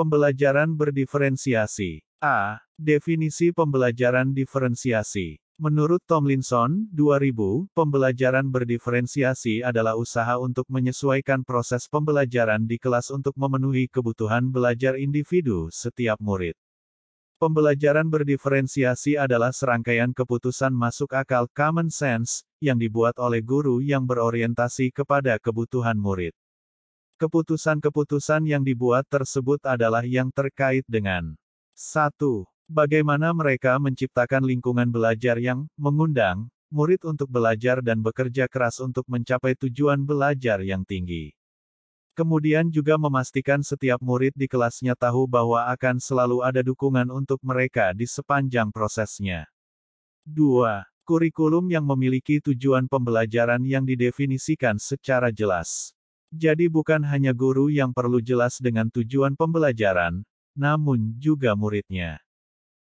Pembelajaran berdiferensiasi. A. Definisi pembelajaran diferensiasi. Menurut Tomlinson, 2000, pembelajaran berdiferensiasi adalah usaha untuk menyesuaikan proses pembelajaran di kelas untuk memenuhi kebutuhan belajar individu setiap murid. Pembelajaran berdiferensiasi adalah serangkaian keputusan masuk akal common sense yang dibuat oleh guru yang berorientasi kepada kebutuhan murid. Keputusan-keputusan yang dibuat tersebut adalah yang terkait dengan 1. Bagaimana mereka menciptakan lingkungan belajar yang mengundang murid untuk belajar dan bekerja keras untuk mencapai tujuan belajar yang tinggi. Kemudian juga memastikan setiap murid di kelasnya tahu bahwa akan selalu ada dukungan untuk mereka di sepanjang prosesnya. 2. Kurikulum yang memiliki tujuan pembelajaran yang didefinisikan secara jelas. Jadi bukan hanya guru yang perlu jelas dengan tujuan pembelajaran, namun juga muridnya.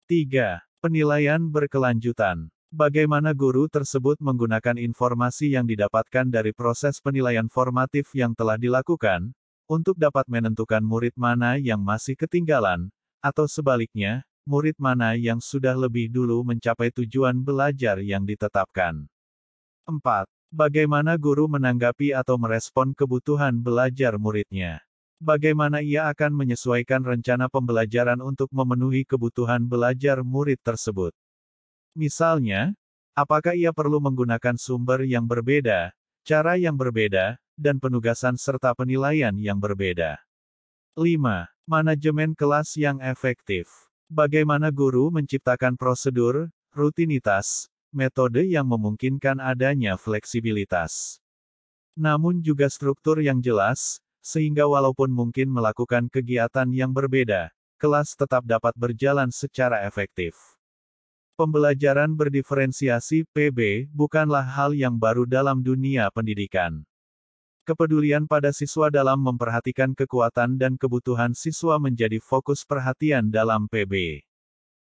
3. Penilaian berkelanjutan. Bagaimana guru tersebut menggunakan informasi yang didapatkan dari proses penilaian formatif yang telah dilakukan, untuk dapat menentukan murid mana yang masih ketinggalan, atau sebaliknya, murid mana yang sudah lebih dulu mencapai tujuan belajar yang ditetapkan. 4. Bagaimana guru menanggapi atau merespon kebutuhan belajar muridnya. Bagaimana ia akan menyesuaikan rencana pembelajaran untuk memenuhi kebutuhan belajar murid tersebut. Misalnya, apakah ia perlu menggunakan sumber yang berbeda, cara yang berbeda, dan penugasan serta penilaian yang berbeda. 5. Manajemen kelas yang efektif. Bagaimana guru menciptakan prosedur, rutinitas, metode yang memungkinkan adanya fleksibilitas. Namun juga struktur yang jelas, sehingga walaupun mungkin melakukan kegiatan yang berbeda, kelas tetap dapat berjalan secara efektif. Pembelajaran berdiferensiasi (PB) bukanlah hal yang baru dalam dunia pendidikan. Kepedulian pada siswa dalam memperhatikan kekuatan dan kebutuhan siswa menjadi fokus perhatian dalam PB.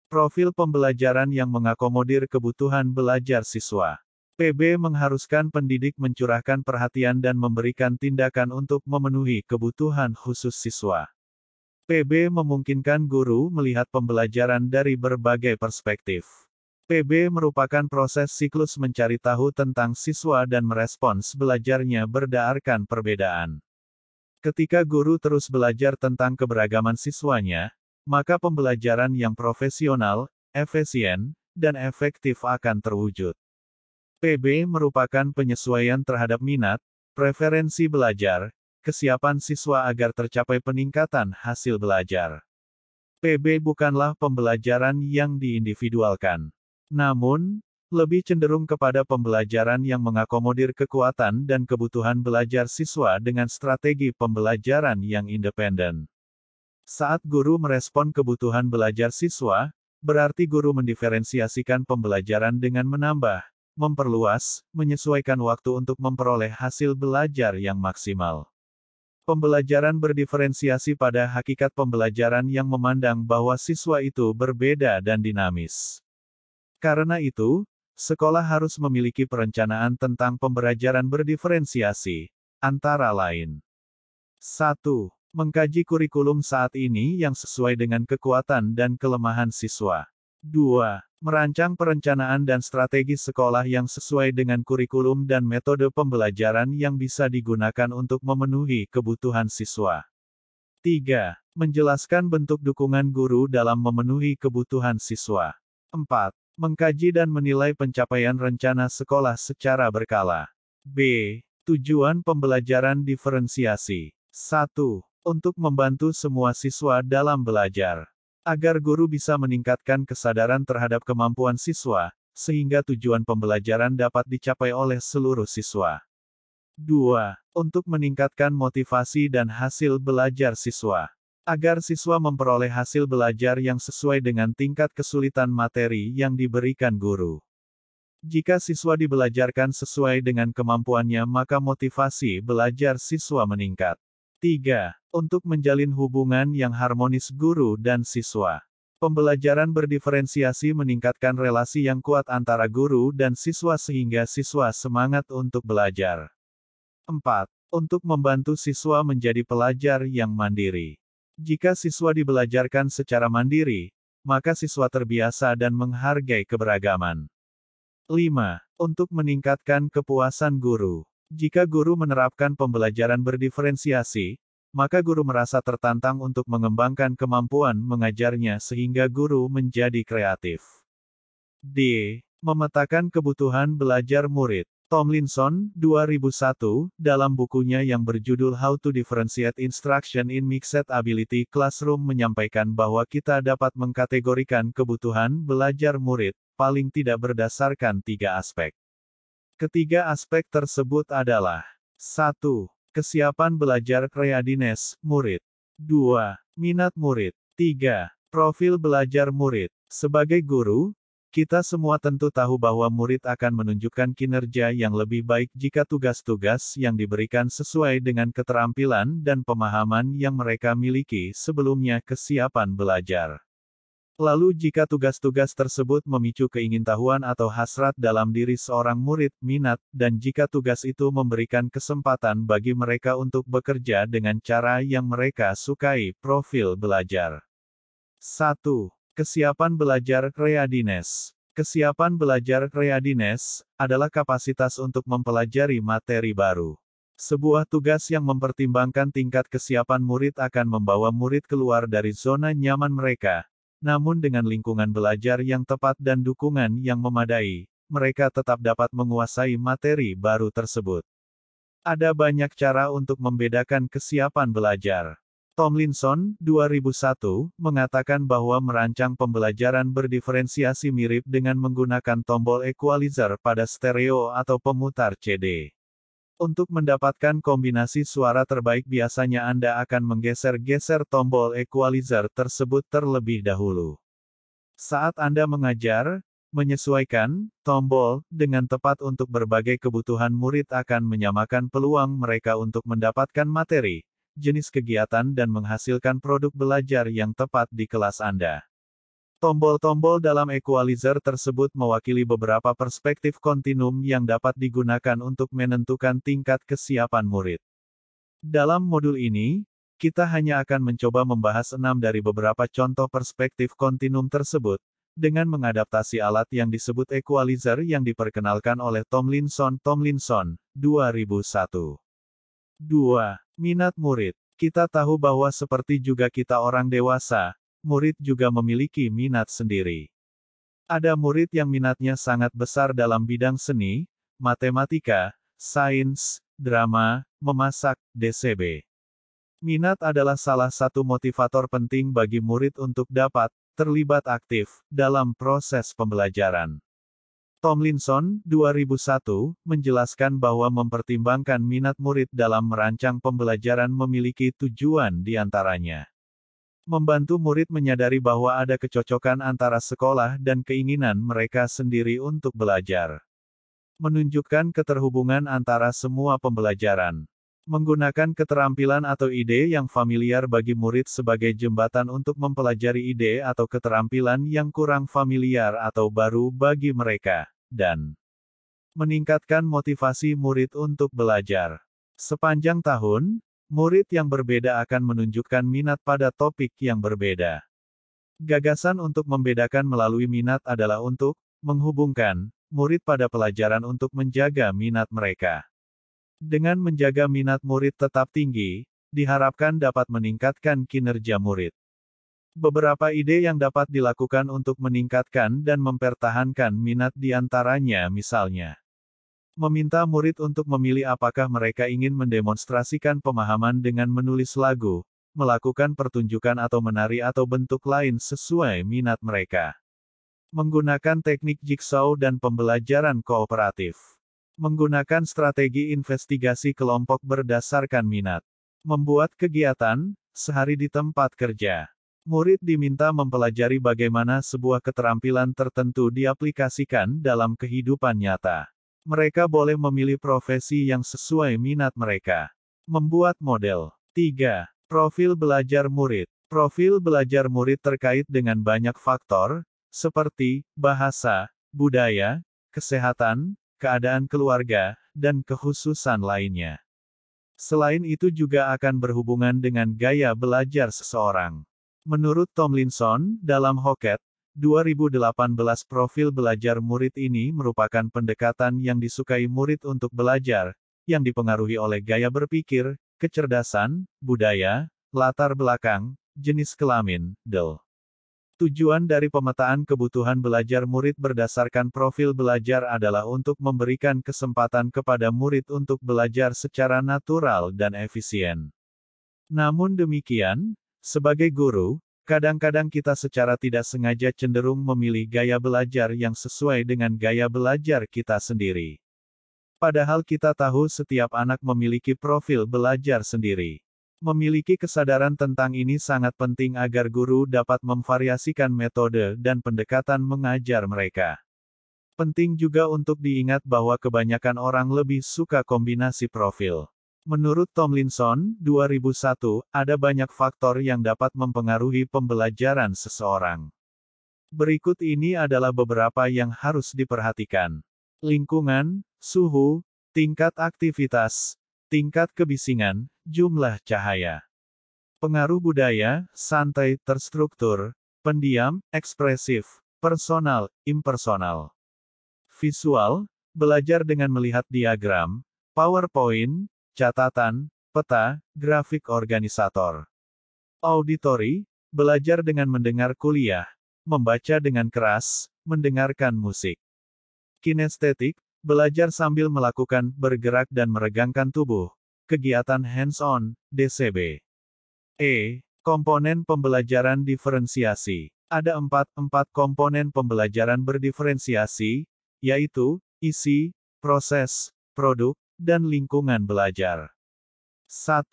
Profil pembelajaran yang mengakomodir kebutuhan belajar siswa. PB mengharuskan pendidik mencurahkan perhatian dan memberikan tindakan untuk memenuhi kebutuhan khusus siswa. PB memungkinkan guru melihat pembelajaran dari berbagai perspektif. PB merupakan proses siklus mencari tahu tentang siswa dan merespons belajarnya berdasarkan perbedaan. Ketika guru terus belajar tentang keberagaman siswanya, maka pembelajaran yang profesional, efisien, dan efektif akan terwujud. PB merupakan penyesuaian terhadap minat, preferensi belajar, kesiapan siswa agar tercapai peningkatan hasil belajar. PB bukanlah pembelajaran yang diindividualkan. Namun, lebih cenderung kepada pembelajaran yang mengakomodir kekuatan dan kebutuhan belajar siswa dengan strategi pembelajaran yang independen. Saat guru merespon kebutuhan belajar siswa, berarti guru mendiferensiasikan pembelajaran dengan menambah, memperluas, menyesuaikan waktu untuk memperoleh hasil belajar yang maksimal. Pembelajaran berdiferensiasi pada hakikat pembelajaran yang memandang bahwa siswa itu berbeda dan dinamis. Karena itu, sekolah harus memiliki perencanaan tentang pembelajaran berdiferensiasi, antara lain. 1. Mengkaji kurikulum saat ini yang sesuai dengan kekuatan dan kelemahan siswa. 2. Merancang perencanaan dan strategi sekolah yang sesuai dengan kurikulum dan metode pembelajaran yang bisa digunakan untuk memenuhi kebutuhan siswa. 3. Menjelaskan bentuk dukungan guru dalam memenuhi kebutuhan siswa. 4. Mengkaji dan menilai pencapaian rencana sekolah secara berkala. B. Tujuan pembelajaran diferensiasi. 1. Untuk membantu semua siswa dalam belajar. Agar guru bisa meningkatkan kesadaran terhadap kemampuan siswa, sehingga tujuan pembelajaran dapat dicapai oleh seluruh siswa. 2. Untuk meningkatkan motivasi dan hasil belajar siswa. Agar siswa memperoleh hasil belajar yang sesuai dengan tingkat kesulitan materi yang diberikan guru. Jika siswa dibelajarkan sesuai dengan kemampuannya maka motivasi belajar siswa meningkat. 3. Untuk menjalin hubungan yang harmonis guru dan siswa. Pembelajaran berdiferensiasi meningkatkan relasi yang kuat antara guru dan siswa sehingga siswa semangat untuk belajar. 4. Untuk membantu siswa menjadi pelajar yang mandiri. Jika siswa dibelajarkan secara mandiri, maka siswa terbiasa dan menghargai keberagaman. 5. Untuk meningkatkan kepuasan guru. Jika guru menerapkan pembelajaran berdiferensiasi, maka guru merasa tertantang untuk mengembangkan kemampuan mengajarnya sehingga guru menjadi kreatif. D. Memetakan kebutuhan belajar murid. Tomlinson, 2001, dalam bukunya yang berjudul How to Differentiate Instruction in Mixed Ability Classroom menyampaikan bahwa kita dapat mengkategorikan kebutuhan belajar murid, paling tidak berdasarkan 3 aspek. Ketiga aspek tersebut adalah 1. Kesiapan belajar readiness murid. 2. Minat murid. 3. Profil belajar murid. Sebagai guru, kita semua tentu tahu bahwa murid akan menunjukkan kinerja yang lebih baik jika tugas-tugas yang diberikan sesuai dengan keterampilan dan pemahaman yang mereka miliki sebelumnya kesiapan belajar. Lalu jika tugas-tugas tersebut memicu keingintahuan atau hasrat dalam diri seorang murid, minat, dan jika tugas itu memberikan kesempatan bagi mereka untuk bekerja dengan cara yang mereka sukai, profil belajar. 1. Kesiapan belajar readiness. Kesiapan belajar readiness adalah kapasitas untuk mempelajari materi baru. Sebuah tugas yang mempertimbangkan tingkat kesiapan murid akan membawa murid keluar dari zona nyaman mereka. Namun dengan lingkungan belajar yang tepat dan dukungan yang memadai, mereka tetap dapat menguasai materi baru tersebut. Ada banyak cara untuk membedakan kesiapan belajar. Tomlinson, 2001, mengatakan bahwa merancang pembelajaran berdiferensiasi mirip dengan menggunakan tombol equalizer pada stereo atau pemutar CD. Untuk mendapatkan kombinasi suara terbaik biasanya Anda akan menggeser-geser tombol equalizer tersebut terlebih dahulu. Saat Anda mengajar, menyesuaikan tombol dengan tepat untuk berbagai kebutuhan murid akan menyamakan peluang mereka untuk mendapatkan materi, jenis kegiatan dan menghasilkan produk belajar yang tepat di kelas Anda. Tombol-tombol dalam equalizer tersebut mewakili beberapa perspektif kontinum yang dapat digunakan untuk menentukan tingkat kesiapan murid. Dalam modul ini, kita hanya akan mencoba membahas 6 dari beberapa contoh perspektif kontinum tersebut, dengan mengadaptasi alat yang disebut equalizer yang diperkenalkan oleh Tomlinson, 2001. 2. Minat murid. Kita tahu bahwa seperti juga kita orang dewasa, murid juga memiliki minat sendiri. Ada murid yang minatnya sangat besar dalam bidang seni, matematika, sains, drama, memasak, DCB. Minat adalah salah satu motivator penting bagi murid untuk dapat terlibat aktif dalam proses pembelajaran. Tomlinson, 2001, menjelaskan bahwa mempertimbangkan minat murid dalam merancang pembelajaran memiliki tujuan di antaranya. Membantu murid menyadari bahwa ada kecocokan antara sekolah dan keinginan mereka sendiri untuk belajar. Menunjukkan keterhubungan antara semua pembelajaran. Menggunakan keterampilan atau ide yang familiar bagi murid sebagai jembatan untuk mempelajari ide atau keterampilan yang kurang familiar atau baru bagi mereka, dan meningkatkan motivasi murid untuk belajar. Sepanjang tahun, murid yang berbeda akan menunjukkan minat pada topik yang berbeda. Gagasan untuk membedakan melalui minat adalah untuk menghubungkan murid pada pelajaran untuk menjaga minat mereka. Dengan menjaga minat murid tetap tinggi, diharapkan dapat meningkatkan kinerja murid. Beberapa ide yang dapat dilakukan untuk meningkatkan dan mempertahankan minat diantaranya misalnya, meminta murid untuk memilih apakah mereka ingin mendemonstrasikan pemahaman dengan menulis lagu, melakukan pertunjukan atau menari atau bentuk lain sesuai minat mereka. Menggunakan teknik jigsaw dan pembelajaran kooperatif. Menggunakan strategi investigasi kelompok berdasarkan minat. Membuat kegiatan sehari di tempat kerja. Murid diminta mempelajari bagaimana sebuah keterampilan tertentu diaplikasikan dalam kehidupan nyata. Mereka boleh memilih profesi yang sesuai minat mereka. Membuat model. 3. Profil belajar murid. Profil belajar murid terkait dengan banyak faktor, seperti bahasa, budaya, kesehatan, keadaan keluarga, dan kekhususan lainnya. Selain itu juga akan berhubungan dengan gaya belajar seseorang. Menurut Tomlinson, dalam Hockett, 2018 profil belajar murid ini merupakan pendekatan yang disukai murid untuk belajar, yang dipengaruhi oleh gaya berpikir, kecerdasan, budaya, latar belakang, jenis kelamin, del. Tujuan dari pemetaan kebutuhan belajar murid berdasarkan profil belajar adalah untuk memberikan kesempatan kepada murid untuk belajar secara natural dan efisien. Namun demikian, sebagai guru, kadang-kadang kita secara tidak sengaja cenderung memilih gaya belajar yang sesuai dengan gaya belajar kita sendiri. Padahal kita tahu setiap anak memiliki profil belajar sendiri. Memiliki kesadaran tentang ini sangat penting agar guru dapat memvariasikan metode dan pendekatan mengajar mereka. Penting juga untuk diingat bahwa kebanyakan orang lebih suka kombinasi profil. Menurut Tomlinson, 2001, ada banyak faktor yang dapat mempengaruhi pembelajaran seseorang. Berikut ini adalah beberapa yang harus diperhatikan. Lingkungan, suhu, tingkat aktivitas, tingkat kebisingan, jumlah cahaya. Pengaruh budaya, santai, terstruktur, pendiam, ekspresif, personal, impersonal. Visual, belajar dengan melihat diagram, PowerPoint, catatan, peta, grafik organisator. Auditory, belajar dengan mendengar kuliah, membaca dengan keras, mendengarkan musik. Kinestetik, belajar sambil melakukan, bergerak dan meregangkan tubuh, kegiatan hands-on, DCB. Komponen pembelajaran diferensiasi. Ada empat komponen pembelajaran berdiferensiasi, yaitu, isi, proses, produk, dan lingkungan belajar. 1.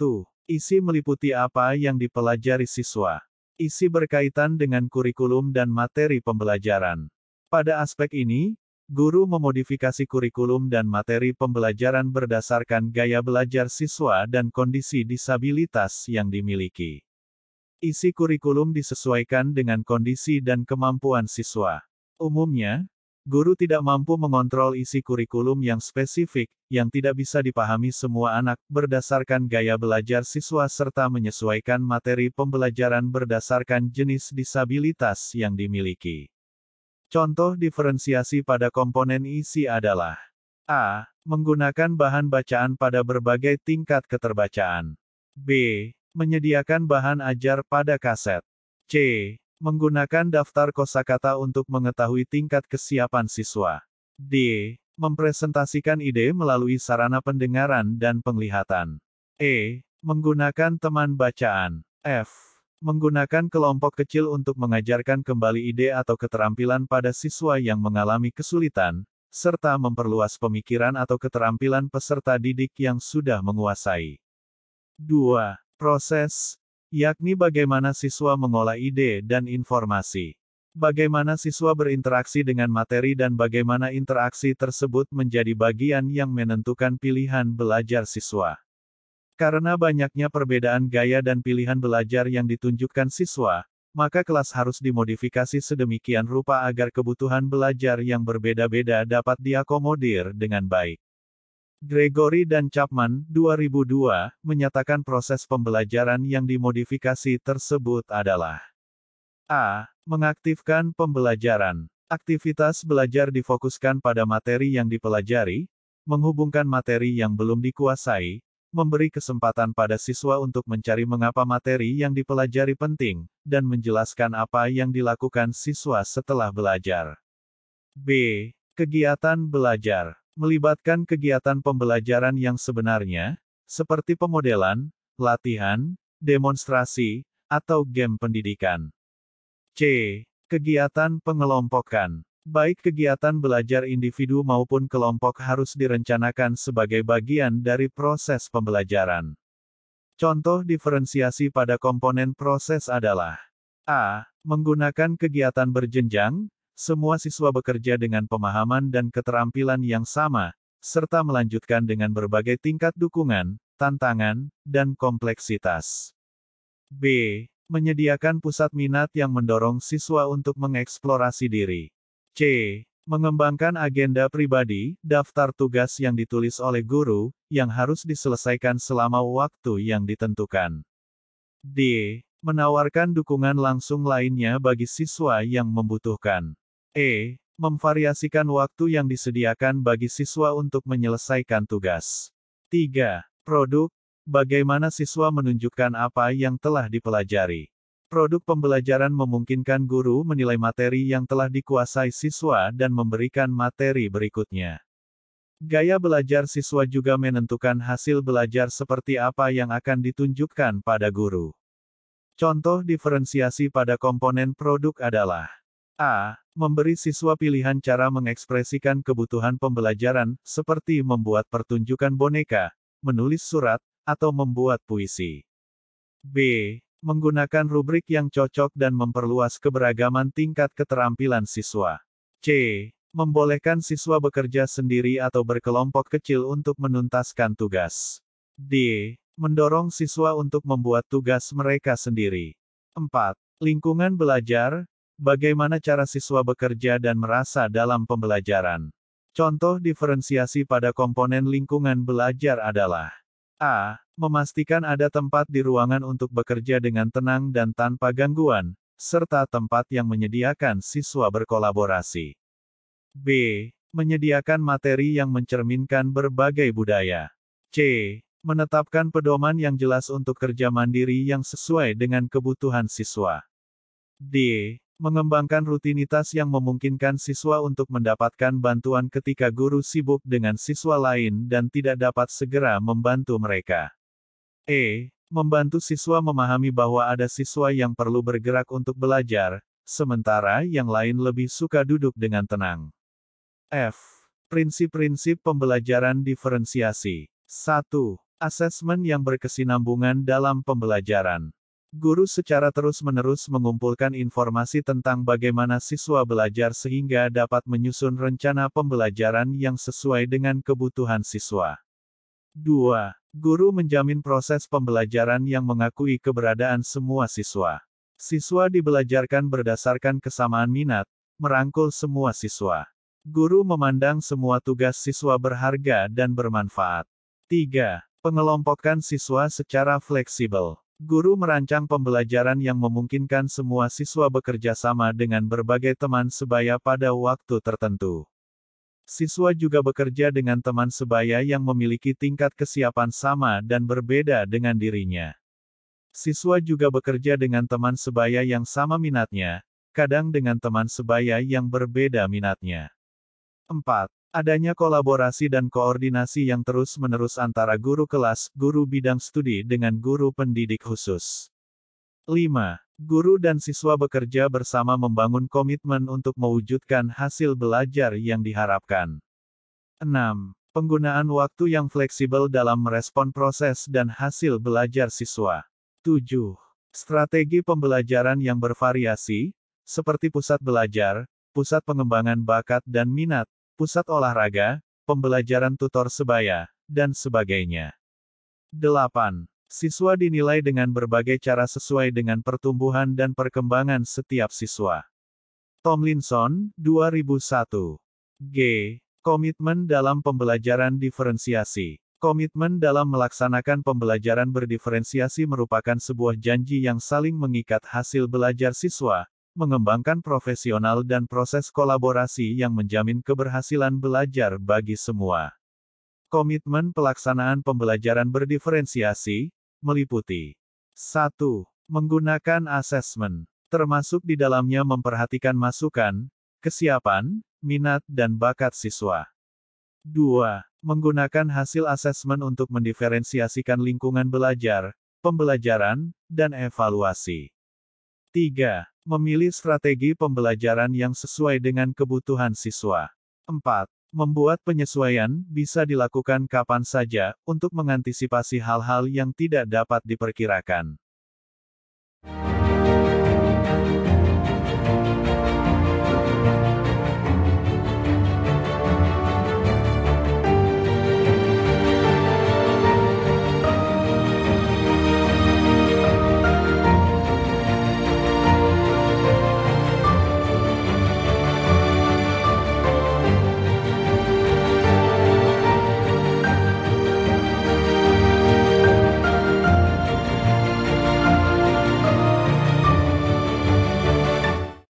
Isi meliputi apa yang dipelajari siswa. Isi berkaitan dengan kurikulum dan materi pembelajaran. Pada aspek ini, guru memodifikasi kurikulum dan materi pembelajaran berdasarkan gaya belajar siswa dan kondisi disabilitas yang dimiliki. Isi kurikulum disesuaikan dengan kondisi dan kemampuan siswa. Umumnya, guru tidak mampu mengontrol isi kurikulum yang spesifik, yang tidak bisa dipahami semua anak, berdasarkan gaya belajar siswa serta menyesuaikan materi pembelajaran berdasarkan jenis disabilitas yang dimiliki. Contoh diferensiasi pada komponen isi adalah A. Menggunakan bahan bacaan pada berbagai tingkat keterbacaan. B. Menyediakan bahan ajar pada kaset. C. Menggunakan daftar kosakata untuk mengetahui tingkat kesiapan siswa. D. Mempresentasikan ide melalui sarana pendengaran dan penglihatan. E. Menggunakan teman bacaan. F. Menggunakan kelompok kecil untuk mengajarkan kembali ide atau keterampilan pada siswa yang mengalami kesulitan, serta memperluas pemikiran atau keterampilan peserta didik yang sudah menguasai. 2. Proses, yakni bagaimana siswa mengolah ide dan informasi. Bagaimana siswa berinteraksi dengan materi dan bagaimana interaksi tersebut menjadi bagian yang menentukan pilihan belajar siswa. Karena banyaknya perbedaan gaya dan pilihan belajar yang ditunjukkan siswa, maka kelas harus dimodifikasi sedemikian rupa agar kebutuhan belajar yang berbeda-beda dapat diakomodir dengan baik. Gregory dan Chapman, 2002, menyatakan proses pembelajaran yang dimodifikasi tersebut adalah A. Mengaktifkan pembelajaran. Aktivitas belajar difokuskan pada materi yang dipelajari, menghubungkan materi yang belum dikuasai, memberi kesempatan pada siswa untuk mencari mengapa materi yang dipelajari penting, dan menjelaskan apa yang dilakukan siswa setelah belajar. B. Kegiatan belajar. Melibatkan kegiatan pembelajaran yang sebenarnya, seperti pemodelan, latihan, demonstrasi, atau game pendidikan. C. Kegiatan pengelompokan. Baik kegiatan belajar individu maupun kelompok harus direncanakan sebagai bagian dari proses pembelajaran. Contoh diferensiasi pada komponen proses adalah A. Menggunakan kegiatan berjenjang, semua siswa bekerja dengan pemahaman dan keterampilan yang sama, serta melanjutkan dengan berbagai tingkat dukungan, tantangan, dan kompleksitas. B. Menyediakan pusat minat yang mendorong siswa untuk mengeksplorasi diri. C. Mengembangkan agenda pribadi, daftar tugas yang ditulis oleh guru, yang harus diselesaikan selama waktu yang ditentukan. D. Menawarkan dukungan langsung lainnya bagi siswa yang membutuhkan. E. Memvariasikan waktu yang disediakan bagi siswa untuk menyelesaikan tugas. 3. Produk. Bagaimana siswa menunjukkan apa yang telah dipelajari. Produk pembelajaran memungkinkan guru menilai materi yang telah dikuasai siswa dan memberikan materi berikutnya. Gaya belajar siswa juga menentukan hasil belajar seperti apa yang akan ditunjukkan pada guru. Contoh diferensiasi pada komponen produk adalah: A. Memberi siswa pilihan cara mengekspresikan kebutuhan pembelajaran, seperti membuat pertunjukan boneka, menulis surat, atau membuat puisi. B. Menggunakan rubrik yang cocok dan memperluas keberagaman tingkat keterampilan siswa. C. Membolehkan siswa bekerja sendiri atau berkelompok kecil untuk menuntaskan tugas. D. Mendorong siswa untuk membuat tugas mereka sendiri. 4. Lingkungan belajar. Bagaimana cara siswa bekerja dan merasa dalam pembelajaran. Contoh diferensiasi pada komponen lingkungan belajar adalah: A. Memastikan ada tempat di ruangan untuk bekerja dengan tenang dan tanpa gangguan, serta tempat yang menyediakan siswa berkolaborasi. B. Menyediakan materi yang mencerminkan berbagai budaya. C. Menetapkan pedoman yang jelas untuk kerja mandiri yang sesuai dengan kebutuhan siswa. D. Mengembangkan rutinitas yang memungkinkan siswa untuk mendapatkan bantuan ketika guru sibuk dengan siswa lain dan tidak dapat segera membantu mereka. E. Membantu siswa memahami bahwa ada siswa yang perlu bergerak untuk belajar, sementara yang lain lebih suka duduk dengan tenang. F. Prinsip-prinsip pembelajaran diferensiasi. 1. Asesmen yang berkesinambungan dalam pembelajaran. Guru secara terus-menerus mengumpulkan informasi tentang bagaimana siswa belajar sehingga dapat menyusun rencana pembelajaran yang sesuai dengan kebutuhan siswa. 2. Guru menjamin proses pembelajaran yang mengakui keberadaan semua siswa. Siswa dibelajarkan berdasarkan kesamaan minat, merangkul semua siswa. Guru memandang semua tugas siswa berharga dan bermanfaat. 3. Pengelompokkan siswa secara fleksibel. Guru merancang pembelajaran yang memungkinkan semua siswa bekerja sama dengan berbagai teman sebaya pada waktu tertentu. Siswa juga bekerja dengan teman sebaya yang memiliki tingkat kesiapan sama dan berbeda dengan dirinya. Siswa juga bekerja dengan teman sebaya yang sama minatnya, kadang dengan teman sebaya yang berbeda minatnya. 4. Adanya kolaborasi dan koordinasi yang terus-menerus antara guru kelas, guru bidang studi dengan guru pendidik khusus. 5. Guru dan siswa bekerja bersama membangun komitmen untuk mewujudkan hasil belajar yang diharapkan. 6. Penggunaan waktu yang fleksibel dalam merespon proses dan hasil belajar siswa. 7. Strategi pembelajaran yang bervariasi, seperti pusat belajar, pusat pengembangan bakat dan minat, pusat olahraga, pembelajaran tutor sebaya, dan sebagainya. 8. Siswa dinilai dengan berbagai cara sesuai dengan pertumbuhan dan perkembangan setiap siswa. Tomlinson, 2001. G. Komitmen dalam pembelajaran diferensiasi. Komitmen dalam melaksanakan pembelajaran berdiferensiasi merupakan sebuah janji yang saling mengikat hasil belajar siswa, mengembangkan profesional dan proses kolaborasi yang menjamin keberhasilan belajar bagi semua. Komitmen pelaksanaan pembelajaran berdiferensiasi meliputi: 1. Menggunakan asesmen, termasuk di dalamnya memperhatikan masukan, kesiapan, minat dan bakat siswa. 2. Menggunakan hasil asesmen untuk mendiferensiasikan lingkungan belajar, pembelajaran, dan evaluasi. 3. Memilih strategi pembelajaran yang sesuai dengan kebutuhan siswa. 4. Membuat penyesuaian bisa dilakukan kapan saja, untuk mengantisipasi hal-hal yang tidak dapat diperkirakan.